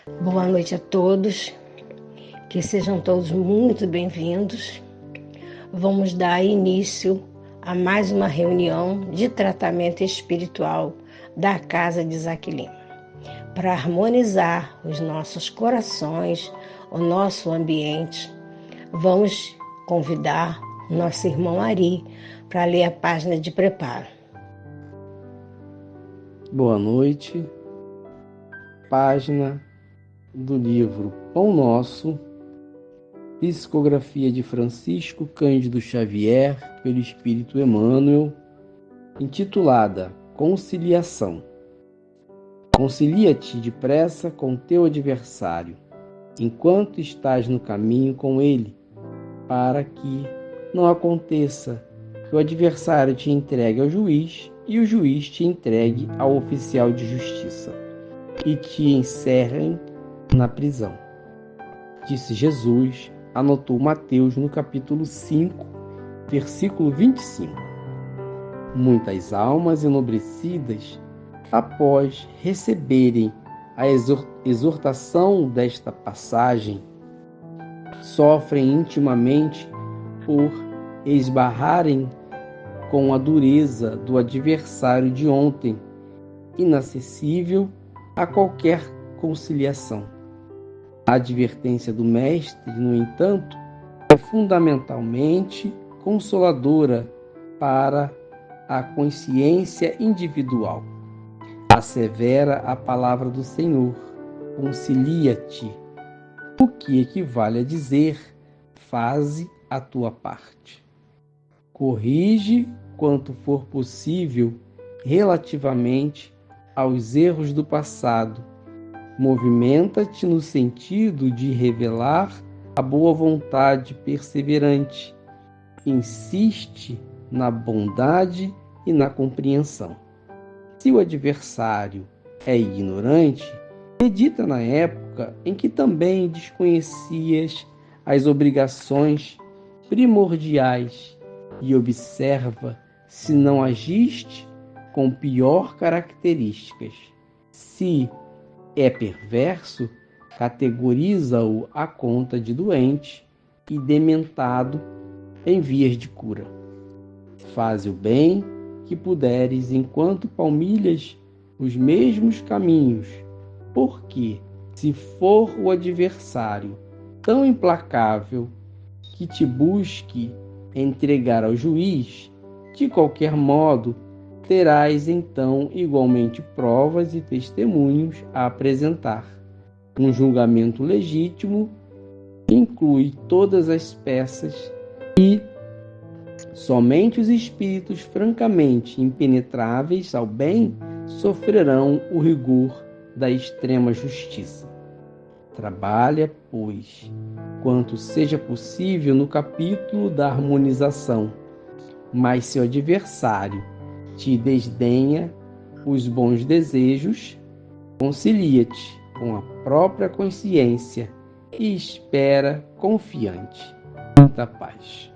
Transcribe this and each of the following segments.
Boa noite a todos, que sejam todos muito bem-vindos. Vamos dar início a mais uma reunião de tratamento espiritual da Casa de Isaac Lima, para harmonizar os nossos corações, o nosso ambiente. Vamos convidar nosso irmão Ari para ler a página de preparo. Boa noite. Página do livro Pão Nosso, psicografia de Francisco Cândido Xavier, pelo Espírito Emmanuel, intitulada Conciliação. Concilia-te depressa com teu adversário, enquanto estás no caminho com ele, para que não aconteça que o adversário te entregue ao juiz e o juiz te entregue ao oficial de justiça e te encerrem na prisão. Disse Jesus, anotou Mateus no capítulo 5, versículo 25. Muitas almas enobrecidas, após receberem a exortação desta passagem, sofrem intimamente por esbarrarem com a dureza do adversário de ontem, inacessível a qualquer conciliação. A advertência do Mestre, no entanto, é fundamentalmente consoladora para a consciência individual. Assevera a palavra do Senhor, concilia-te, o que equivale a dizer, faze a tua parte. Corrige quanto for possível relativamente aos erros do passado. Movimenta-te no sentido de revelar a boa vontade perseverante. Insiste na bondade e na compreensão. Se o adversário é ignorante, medita na época em que também desconhecias as obrigações primordiais e observa se não agiste com pior características. Se é perverso, categoriza-o à conta de doente e dementado em vias de cura. Faze o bem que puderes enquanto palmilhas os mesmos caminhos, porque, se for o adversário tão implacável que te busque entregar ao juiz, de qualquer modo, terás então igualmente provas e testemunhos a apresentar. Um julgamento legítimo inclui todas as peças e somente os espíritos francamente impenetráveis ao bem sofrerão o rigor da extrema justiça. Trabalha, pois, quanto seja possível no capítulo da harmonização, mas seu adversário te desdenha os bons desejos, concilia-te com a própria consciência e espera confiante. Muita paz.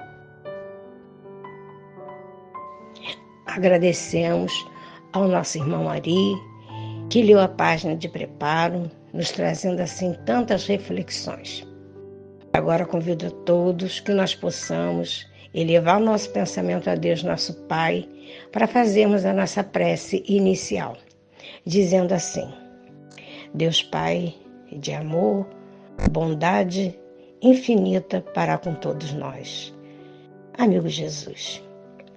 Agradecemos ao nosso irmão Ari, que leu a página de preparo, nos trazendo assim tantas reflexões. Agora convido a todos que nós possamos elevar o nosso pensamento a Deus, nosso Pai, para fazermos a nossa prece inicial, dizendo assim: Deus Pai de amor, bondade infinita para com todos nós. Amigo Jesus,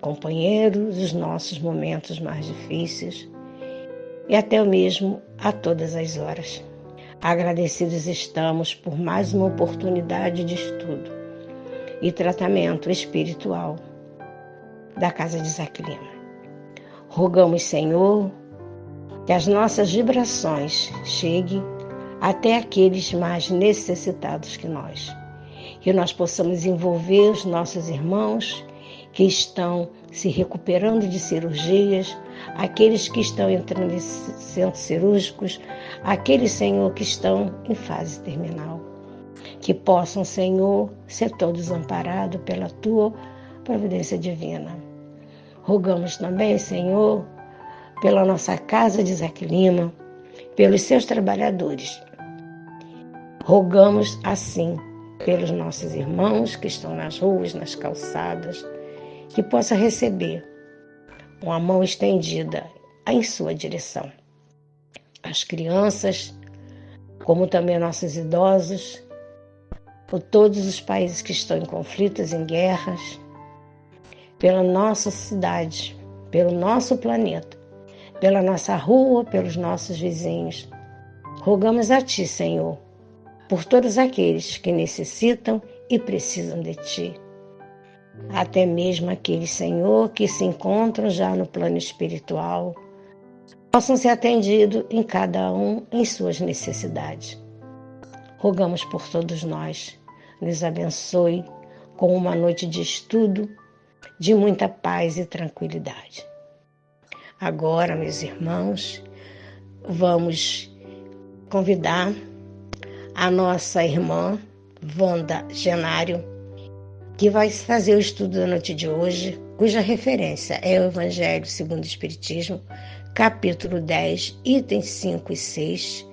companheiro dos nossos momentos mais difíceis e até mesmo a todas as horas. Agradecidos estamos por mais uma oportunidade de estudo e tratamento espiritual da Casa de Isaac Lima. Rogamos, Senhor, que as nossas vibrações cheguem até aqueles mais necessitados que nós possamos envolver os nossos irmãos que estão se recuperando de cirurgias, aqueles que estão entrando em centros cirúrgicos, aqueles, Senhor, que estão em fase terminal. Que possam, Senhor, ser todos amparados pela Tua providência divina. Rogamos também, Senhor, pela nossa Casa de Isaac Lima, pelos seus trabalhadores, Rogamos assim pelos nossos irmãos que estão nas ruas, nas calçadas, que possa receber uma mão estendida em sua direção. As crianças, como também nossos idosos, por todos os países que estão em conflitos, em guerras, pela nossa cidade, pelo nosso planeta, pela nossa rua, pelos nossos vizinhos. Rogamos a Ti, Senhor, por todos aqueles que necessitam e precisam de Ti. Até mesmo aqueles, Senhor, que se encontram já no plano espiritual, possam ser atendidos em cada um em suas necessidades. Rogamos por todos nós. Nos abençoe com uma noite de estudo, de muita paz e tranquilidade. Agora, meus irmãos, vamos convidar a nossa irmã Wanda Genário, que vai fazer o estudo da noite de hoje, cuja referência é o Evangelho segundo o Espiritismo, capítulo 10, itens 5 e 6,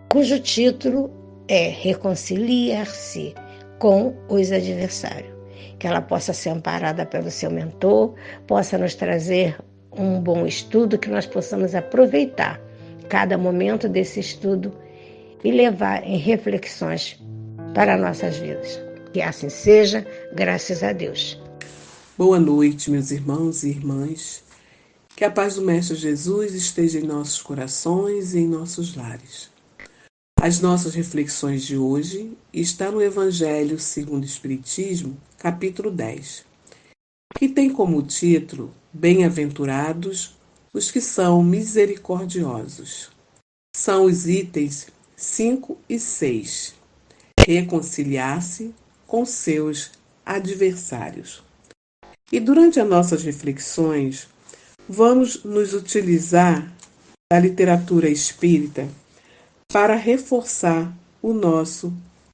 cujo título é Reconciliar-se com os adversários. Que ela possa ser amparada pelo seu mentor, possa nos trazer um bom estudo, que nós possamos aproveitar cada momento desse estudo e levar em reflexões para nossas vidas. Que assim seja, graças a Deus. Boa noite, meus irmãos e irmãs. Que a paz do Mestre Jesus esteja em nossos corações e em nossos lares. As nossas reflexões de hoje estão no Evangelho segundo o Espiritismo, capítulo 10, que tem como título Bem-aventurados os que são misericordiosos. São os itens 5 e 6. Reconciliar-se com seus adversários. E durante as nossas reflexões, vamos nos utilizar da literatura espírita para reforçar o nosso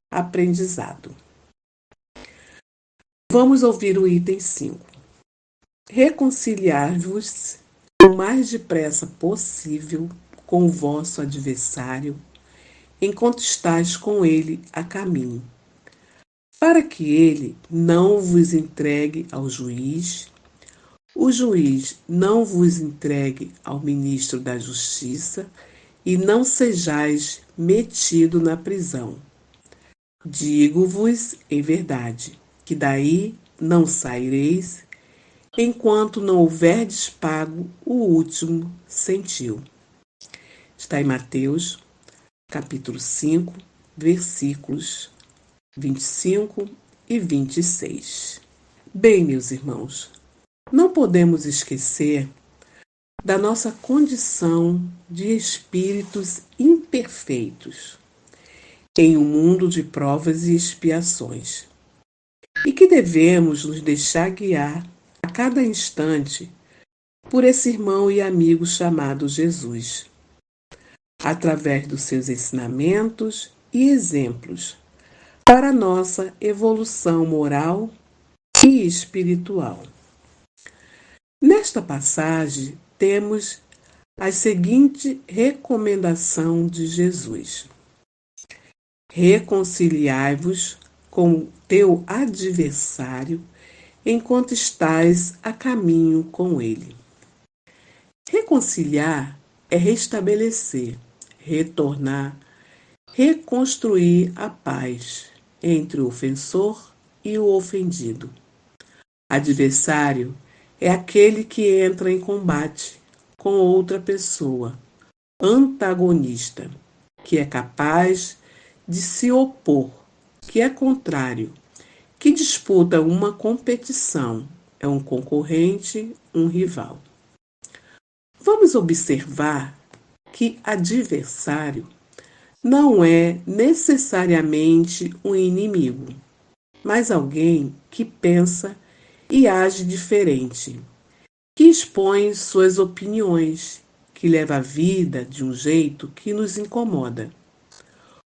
aprendizado. Vamos ouvir o item 5. Reconciliar-vos o mais depressa possível com o vosso adversário, enquanto estáis com ele a caminho, para que ele não vos entregue ao juiz, o juiz não vos entregue ao ministro da Justiça, e não sejais metido na prisão. Digo-vos em verdade, que daí não saireis, enquanto não houverdes pago o último centil. Está em Mateus, capítulo 5, versículos 25 e 26. Bem, meus irmãos, não podemos esquecer da nossa condição de espíritos imperfeitos em um mundo de provas e expiações, e que devemos nos deixar guiar a cada instante por esse irmão e amigo chamado Jesus, através dos seus ensinamentos e exemplos para a nossa evolução moral e espiritual. Nesta passagem, temos a seguinte recomendação de Jesus: reconciliai-vos com o teu adversário enquanto estás a caminho com ele. Reconciliar é restabelecer, retornar, reconstruir a paz entre o ofensor e o ofendido. Adversário é aquele que entra em combate com outra pessoa, antagonista, que é capaz de se opor, que é contrário, que disputa uma competição, é um concorrente, um rival. Vamos observar que adversário não é necessariamente um inimigo, mas alguém que pensa e age diferente, que expõe suas opiniões, que leva a vida de um jeito que nos incomoda.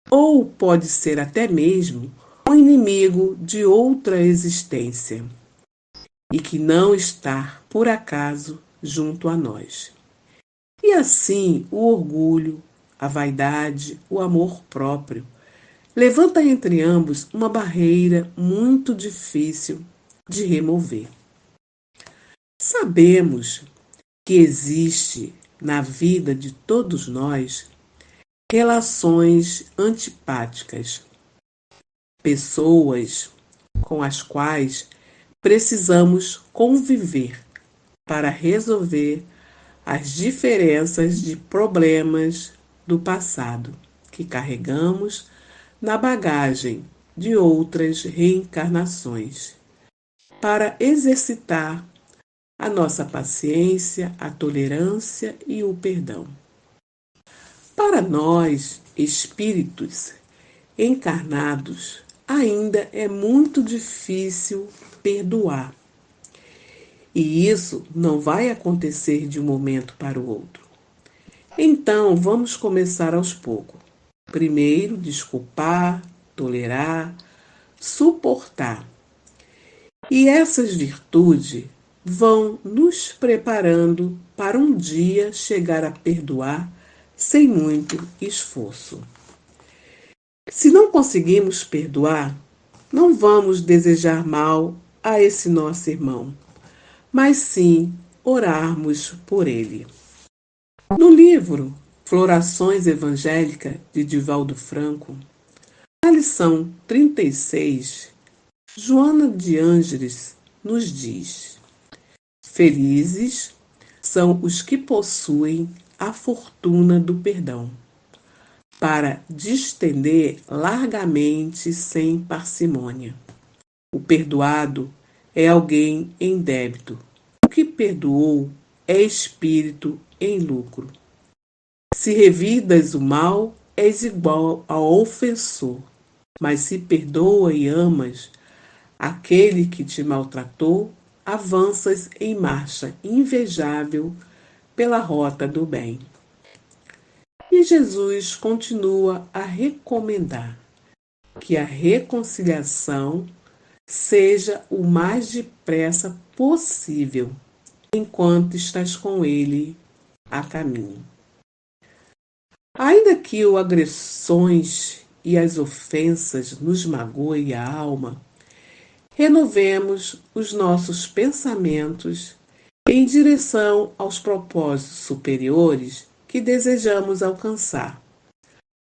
Ou pode ser até mesmo um inimigo de outra existência e que não está, por acaso, junto a nós. E assim, o orgulho, a vaidade, o amor próprio levanta entre ambos uma barreira muito difícil de remover. Sabemos que existe na vida de todos nós relações antipáticas, pessoas com as quais precisamos conviver para resolver as diferenças de problemas do passado que carregamos na bagagem de outras reencarnações, para exercitar a nossa paciência, a tolerância e o perdão. Para nós, espíritos encarnados, ainda é muito difícil perdoar. E isso não vai acontecer de um momento para o outro. Então, vamos começar aos poucos. Primeiro, desculpar, tolerar, suportar. E essas virtudes vão nos preparando para um dia chegar a perdoar sem muito esforço. Se não conseguimos perdoar, não vamos desejar mal a esse nosso irmão, mas sim orarmos por ele. No livro Florações Evangélicas, de Divaldo Franco, na lição 36, Joana de Ângeles nos diz: felizes são os que possuem a fortuna do perdão, para distender largamente sem parcimônia. O perdoado é alguém em débito. O que perdoou é espírito em lucro. Se revidas o mal, és igual ao ofensor. Mas se perdoa e amas aquele que te maltratou, avanças em marcha invejável pela rota do bem. E Jesus continua a recomendar que a reconciliação seja o mais depressa possível, enquanto estás com ele a caminho. Ainda que as agressões e as ofensas nos magoem a alma, renovemos os nossos pensamentos em direção aos propósitos superiores que desejamos alcançar,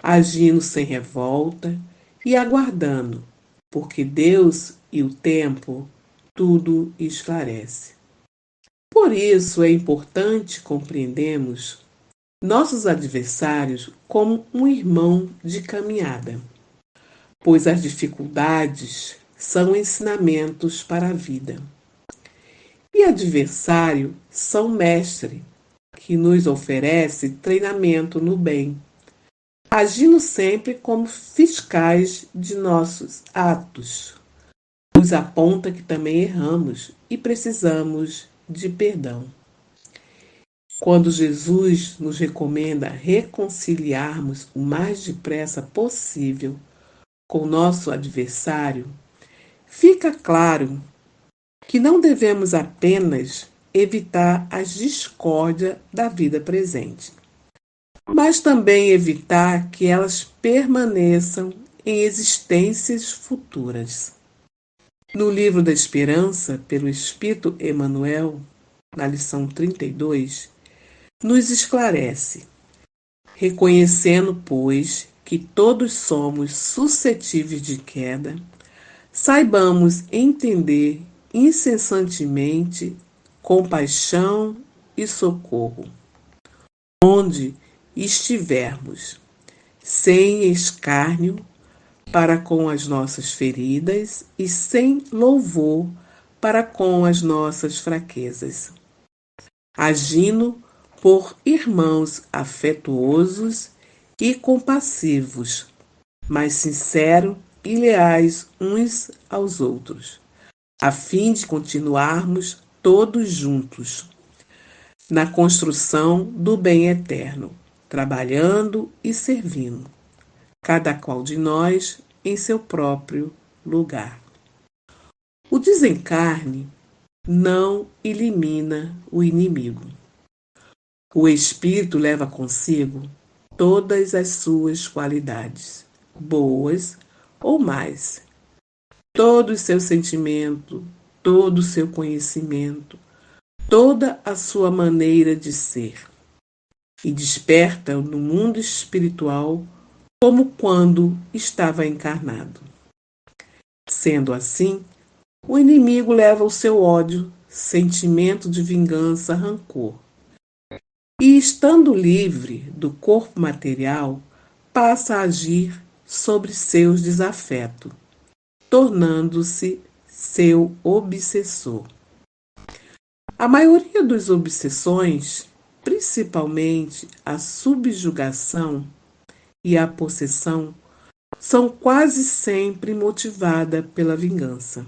agindo sem revolta e aguardando, porque Deus e o tempo tudo esclarece. Por isso é importante compreendermos nossos adversários como um irmão de caminhada, pois as dificuldades são ensinamentos para a vida. E adversário são mestre, que nos oferece treinamento no bem, agindo sempre como fiscais de nossos atos. Nos aponta que também erramos e precisamos de perdão. Quando Jesus nos recomenda reconciliarmos o mais depressa possível com nosso adversário, fica claro que não devemos apenas evitar as discórdias da vida presente, mas também evitar que elas permaneçam em existências futuras. No livro da Esperança, pelo Espírito Emmanuel, na lição 32, nos esclarece: reconhecendo, pois, que todos somos suscetíveis de queda, saibamos entender incessantemente compaixão e socorro, onde estivermos, sem escárnio para com as nossas feridas e sem louvor para com as nossas fraquezas, agindo por irmãos afetuosos e compassivos, mas sinceros e leais uns aos outros, a fim de continuarmos todos juntos na construção do bem eterno, trabalhando e servindo, cada qual de nós em seu próprio lugar. O desencarne não elimina o inimigo. O espírito leva consigo todas as suas qualidades, boas ou más. Todo o seu sentimento, todo o seu conhecimento, toda a sua maneira de ser. E desperta no mundo espiritual como quando estava encarnado. Sendo assim, o inimigo leva o seu ódio, sentimento de vingança, rancor. E estando livre do corpo material, passa a agir sobre seus desafetos, tornando-se seu obsessor. A maioria das obsessões, principalmente a subjugação e a possessão, são quase sempre motivadas pela vingança.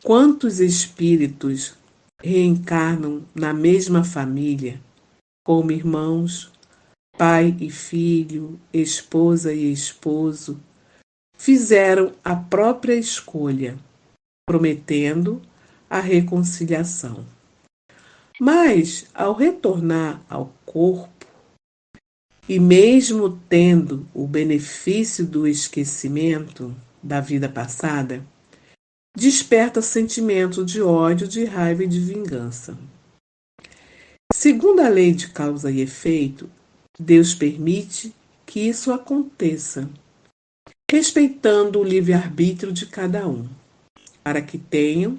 Quantos espíritos reencarnam na mesma família, como irmãos, pai e filho, esposa e esposo, fizeram a própria escolha, prometendo a reconciliação. Mas, ao retornar ao corpo, e mesmo tendo o benefício do esquecimento da vida passada, desperta sentimento de ódio, de raiva e de vingança. Segundo a lei de causa e efeito, Deus permite que isso aconteça, respeitando o livre-arbítrio de cada um, para que tenham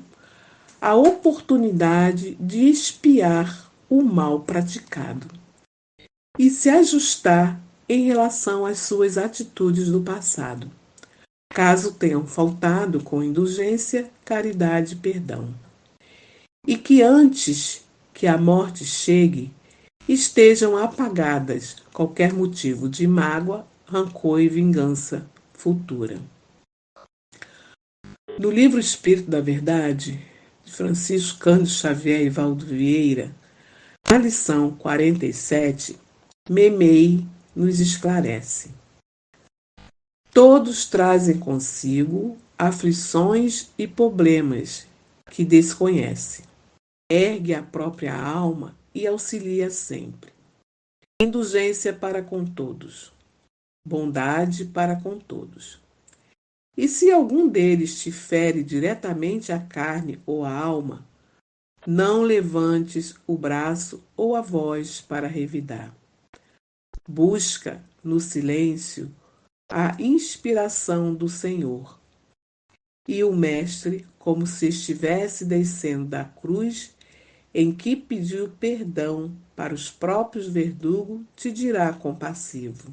a oportunidade de expiar o mal praticado e se ajustar em relação às suas atitudes do passado, caso tenham faltado com indulgência, caridade e perdão. E que antes que a morte chegue, estejam apagadas qualquer motivo de mágoa, rancor e vingança futura. No livro Espírito da Verdade, de Francisco Cândido Xavier e Valdo Vieira, na lição 47, Memei nos esclarece. Todos trazem consigo aflições e problemas que desconhece. Ergue a própria alma e auxilia sempre. Indulgência para com todos. Bondade para com todos. E se algum deles te fere diretamente a carne ou a alma, não levantes o braço ou a voz para revidar. Busca, no silêncio, a inspiração do Senhor. E o Mestre, como se estivesse descendo da cruz, em que pediu perdão para os próprios verdugos, te dirá compassivo: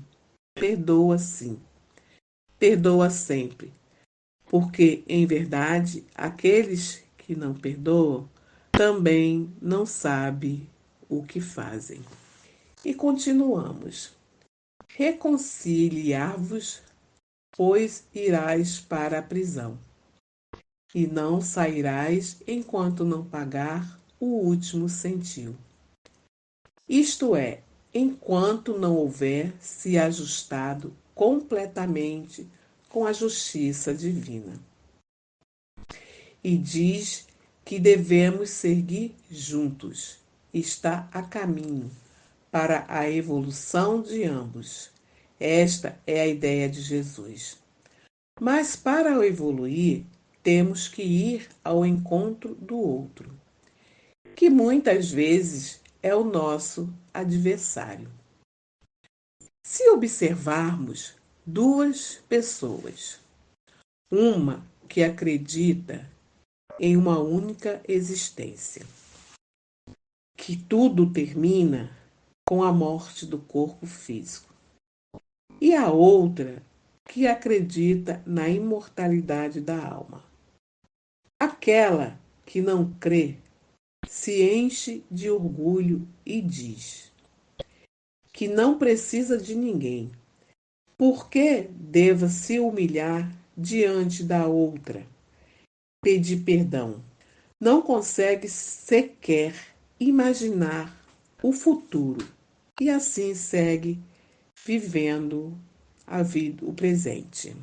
perdoa sim, perdoa sempre, porque, em verdade, aqueles que não perdoam também não sabem o que fazem. E continuamos. Reconciliar-vos, pois irás para a prisão, e não sairás enquanto não pagar o último centil. Isto é, enquanto não houver se ajustado completamente com a justiça divina. E diz que devemos seguir juntos, está a caminho para a evolução de ambos. Esta é a ideia de Jesus. Mas para evoluir, temos que ir ao encontro do outro, que muitas vezes é o nosso adversário. Se observarmos duas pessoas, uma que acredita em uma única existência, que tudo termina com a morte do corpo físico, e a outra que acredita na imortalidade da alma. Aquela que não crê se enche de orgulho e diz que não precisa de ninguém, porque deva se humilhar diante da outra, pedir perdão. Não consegue sequer imaginar o futuro e assim segue vivendo a vida, o presente.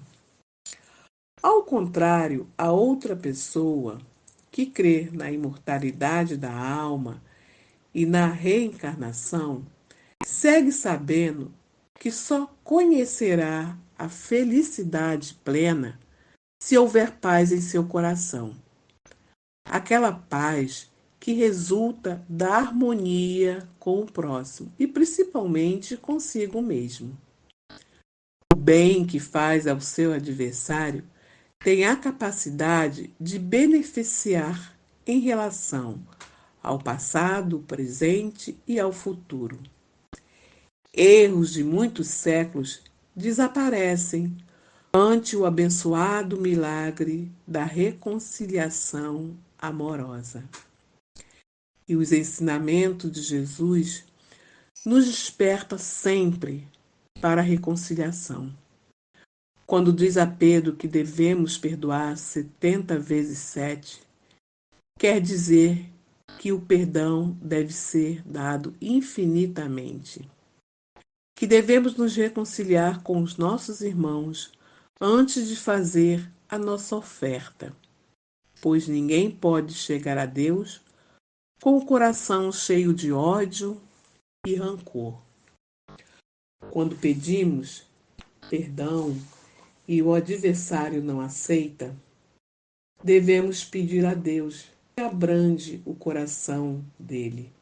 Ao contrário, a outra pessoa que crê na imortalidade da alma e na reencarnação segue sabendo que só conhecerá a felicidade plena se houver paz em seu coração. Aquela paz que resulta da harmonia com o próximo e principalmente consigo mesmo. O bem que faz ao seu adversário tem a capacidade de beneficiar em relação ao passado, presente e ao futuro. Erros de muitos séculos desaparecem ante o abençoado milagre da reconciliação amorosa. E os ensinamentos de Jesus nos despertam sempre para a reconciliação. Quando diz a Pedro que devemos perdoar 70 vezes 7, quer dizer que o perdão deve ser dado infinitamente. Que devemos nos reconciliar com os nossos irmãos antes de fazer a nossa oferta, pois ninguém pode chegar a Deus com o coração cheio de ódio e rancor. Quando pedimos perdão e o adversário não aceita, devemos pedir a Deus que abrande o coração dele,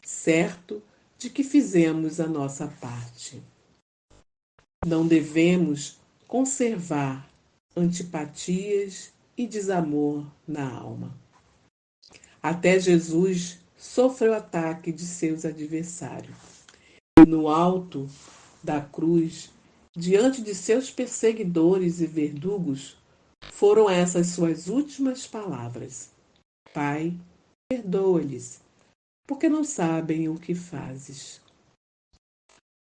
certo de que fizemos a nossa parte. Não devemos conservar antipatias e desamor na alma. Até Jesus sofreu ataque de seus adversários. E no alto da cruz, diante de seus perseguidores e verdugos, foram essas suas últimas palavras: Pai, perdoa-lhes, porque não sabem o que fazes.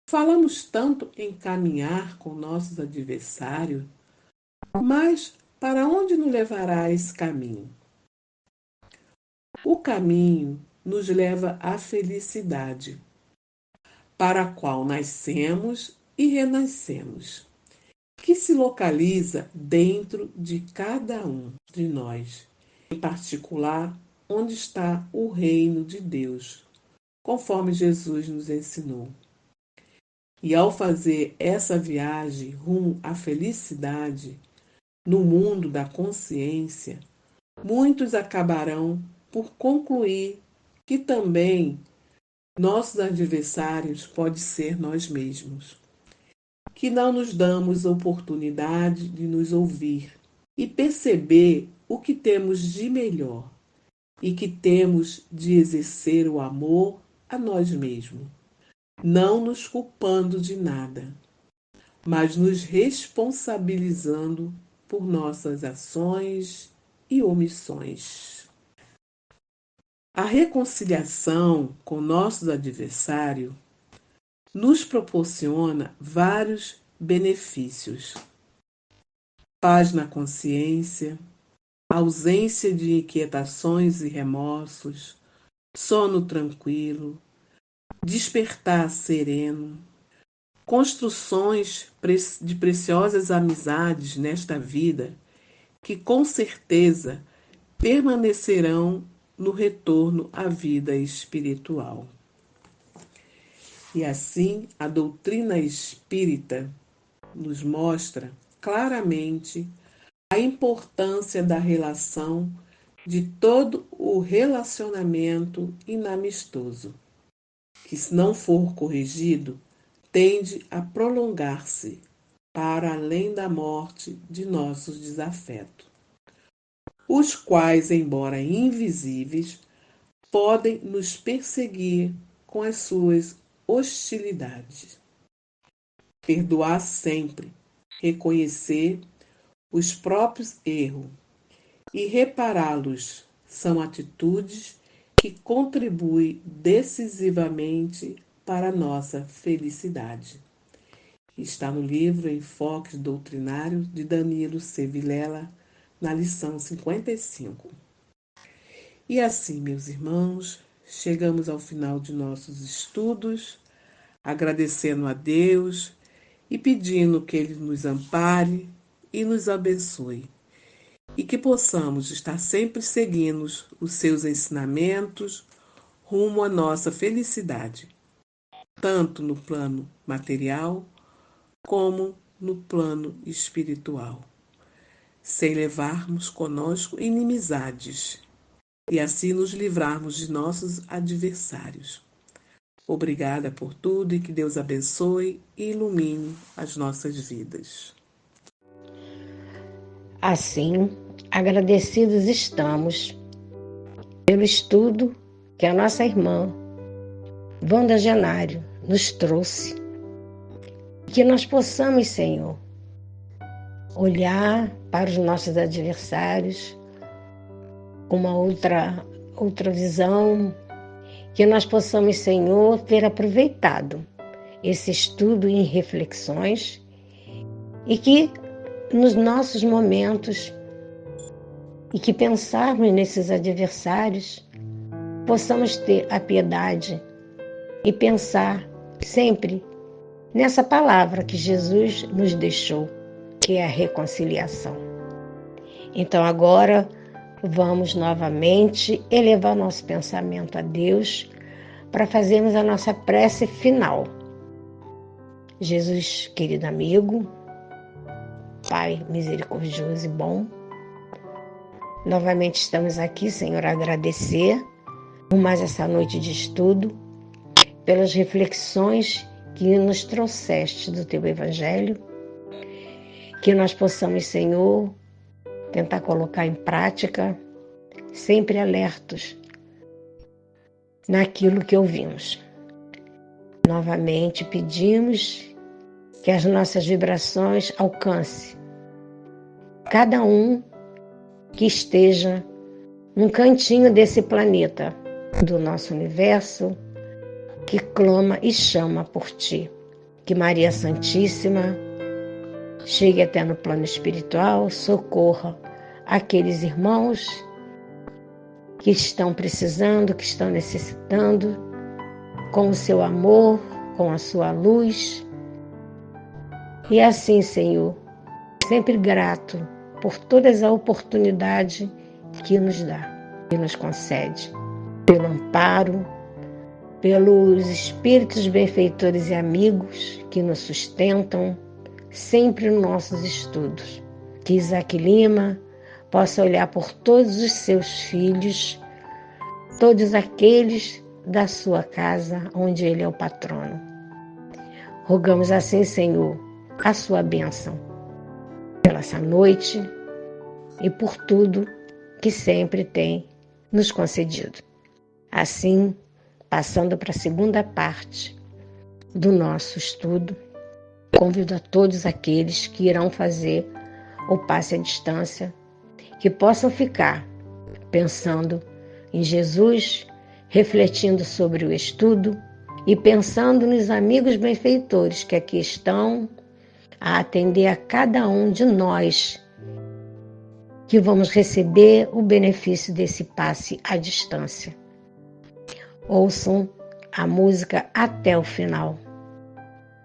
Falamos tanto em caminhar com nossos adversários, mas para onde nos levará esse caminho? O caminho nos leva à felicidade, para a qual nascemos e renascemos, que se localiza dentro de cada um de nós, em particular onde está o reino de Deus, conforme Jesus nos ensinou. E ao fazer essa viagem rumo à felicidade no mundo da consciência, muitos acabarão por concluir que também nossos adversários podem ser nós mesmos, que não nos damos oportunidade de nos ouvir e perceber o que temos de melhor e que temos de exercer o amor a nós mesmos, não nos culpando de nada, mas nos responsabilizando por nossas ações e omissões. A reconciliação com nossos adversários nos proporciona vários benefícios: paz na consciência, ausência de inquietações e remorsos, sono tranquilo, despertar sereno, construções de preciosas amizades nesta vida que com certeza permanecerão no retorno à vida espiritual. E assim, a doutrina espírita nos mostra claramente a importância da relação de todo o relacionamento inamistoso, que, se não for corrigido, tende a prolongar-se para além da morte de nossos desafetos, os quais, embora invisíveis, podem nos perseguir com as suas hostilidades. Perdoar sempre, reconhecer os próprios erros e repará-los são atitudes que contribuem decisivamente para a nossa felicidade. Está no livro Enfoques Doutrinários de Danilo C. Vilela, na lição 55. E assim, meus irmãos, chegamos ao final de nossos estudos, agradecendo a Deus e pedindo que Ele nos ampare e nos abençoe. E que possamos estar sempre seguindo os seus ensinamentos rumo à nossa felicidade, tanto no plano material como no plano espiritual, sem levarmos conosco inimizades e assim nos livrarmos de nossos adversários. Obrigada por tudo e que Deus abençoe e ilumine as nossas vidas. Assim, agradecidos estamos pelo estudo que a nossa irmã Wanda Genário nos trouxe. Que nós possamos, Senhor, olhar para os nossos adversários com uma outra visão, que nós possamos, Senhor, ter aproveitado esse estudo em reflexões e que nos nossos momentos e que pensarmos nesses adversários, possamos ter a piedade e pensar sempre nessa palavra que Jesus nos deixou, que é a reconciliação. Então agora vamos novamente elevar nosso pensamento a Deus para fazermos a nossa prece final. Jesus, querido amigo, Pai misericordioso e bom, novamente estamos aqui, Senhor, a agradecer por mais essa noite de estudo, pelas reflexões que nos trouxeste do Teu Evangelho, que nós possamos, Senhor, tentar colocar em prática, sempre alertos naquilo que ouvimos. Novamente pedimos que as nossas vibrações alcancem cada um que esteja num cantinho desse planeta, do nosso universo, que clama e chama por Ti. Que Maria Santíssima chegue até no plano espiritual, socorra aqueles irmãos que estão precisando, que estão necessitando, com o seu amor, com a sua luz. E assim, Senhor, sempre grato por todas as oportunidades que nos dá, que nos concede, pelo amparo, pelos espíritos benfeitores e amigos que nos sustentam sempre nos nossos estudos. Que Isaac Lima possa olhar por todos os seus filhos, todos aqueles da sua casa, onde ele é o patrono. Rogamos assim, Senhor, a sua bênção pela essa noite e por tudo que sempre tem nos concedido. Assim, passando para a segunda parte do nosso estudo, convido a todos aqueles que irão fazer o passe à distância, que possam ficar pensando em Jesus, refletindo sobre o estudo e pensando nos amigos benfeitores que aqui estão a atender a cada um de nós que vamos receber o benefício desse passe à distância. Ouçam a música até o final.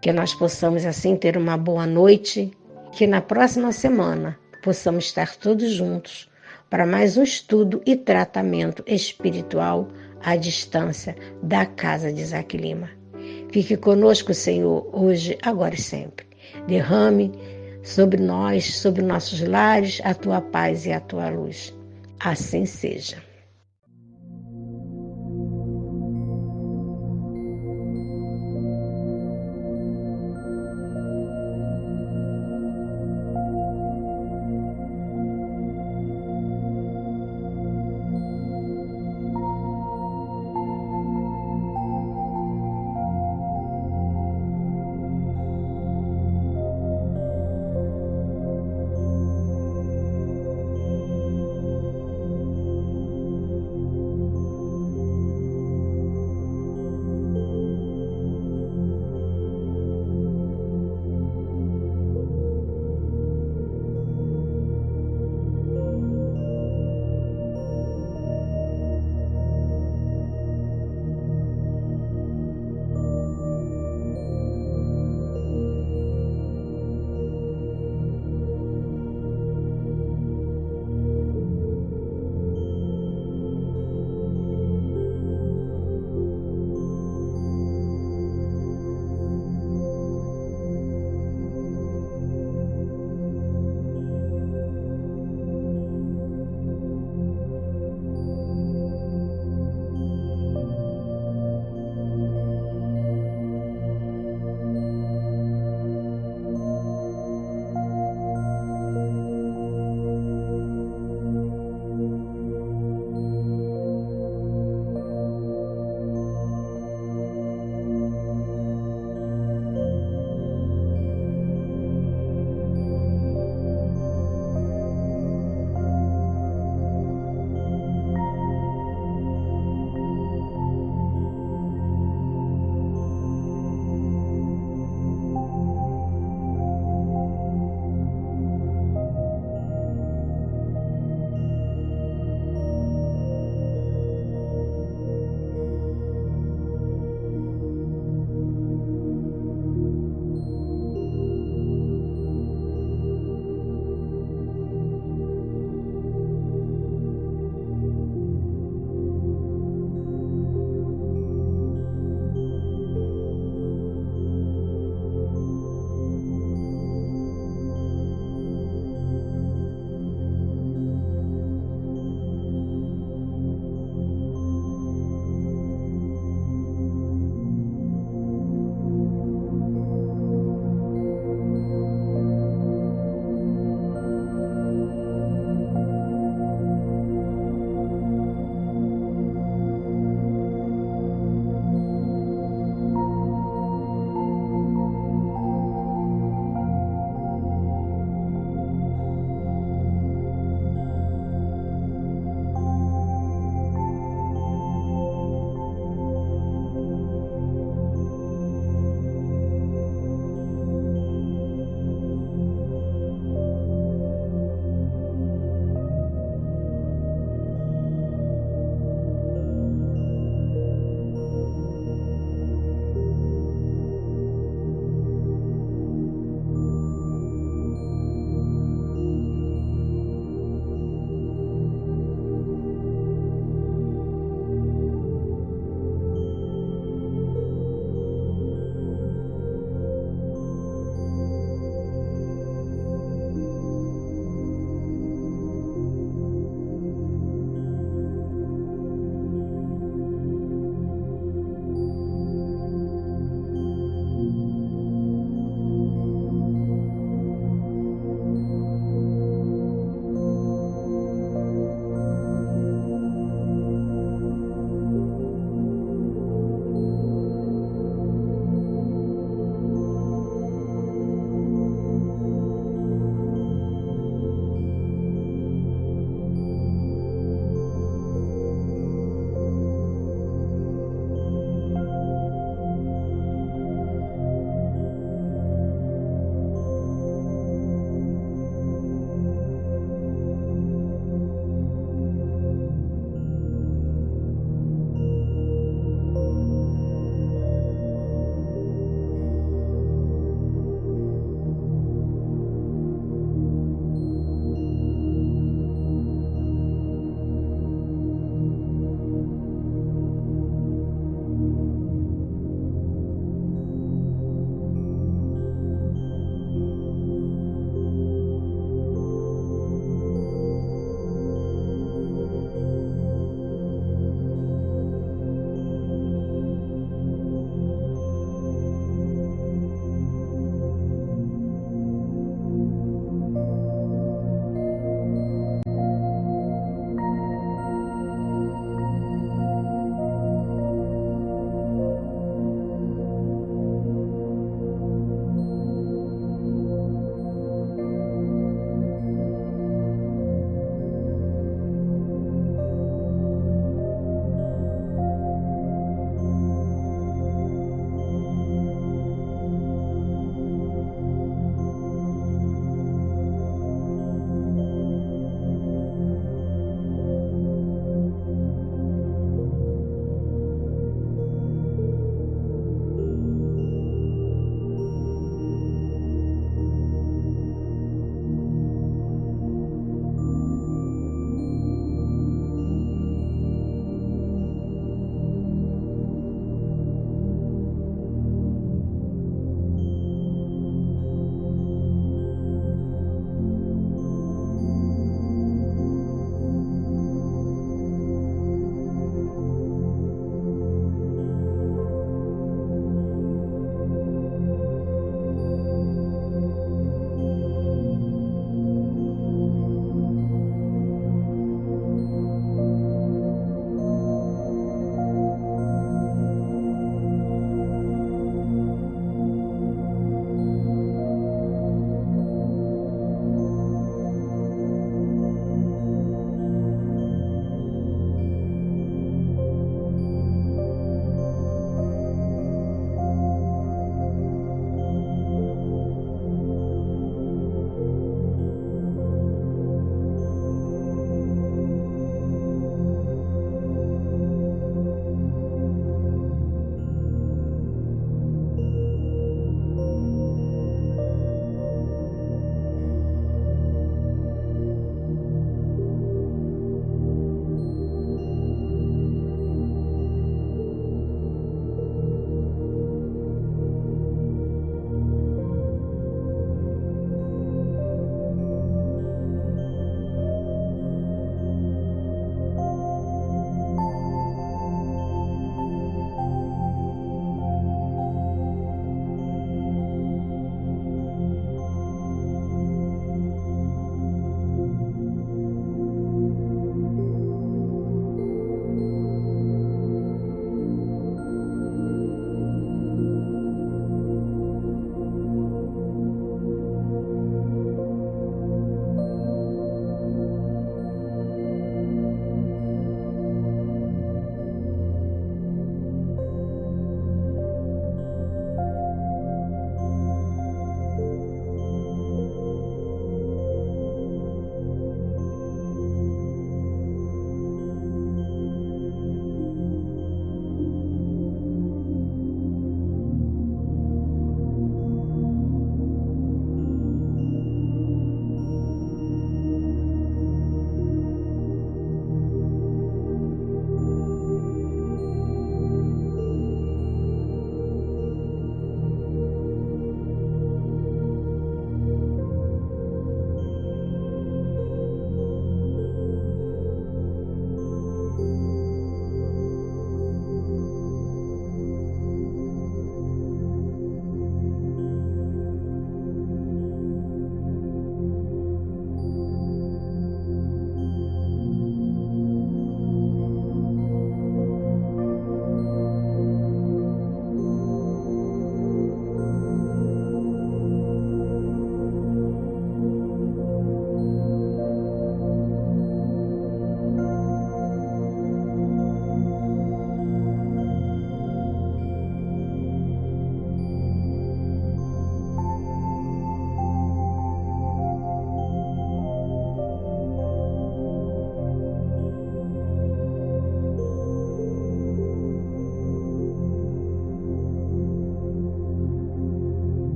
Que nós possamos assim ter uma boa noite, que na próxima semana possamos estar todos juntos para mais um estudo e tratamento espiritual à distância da casa de Isaac Lima. Fique conosco, Senhor, hoje, agora e sempre. Derrame sobre nós, sobre nossos lares, a Tua paz e a Tua luz. Assim seja.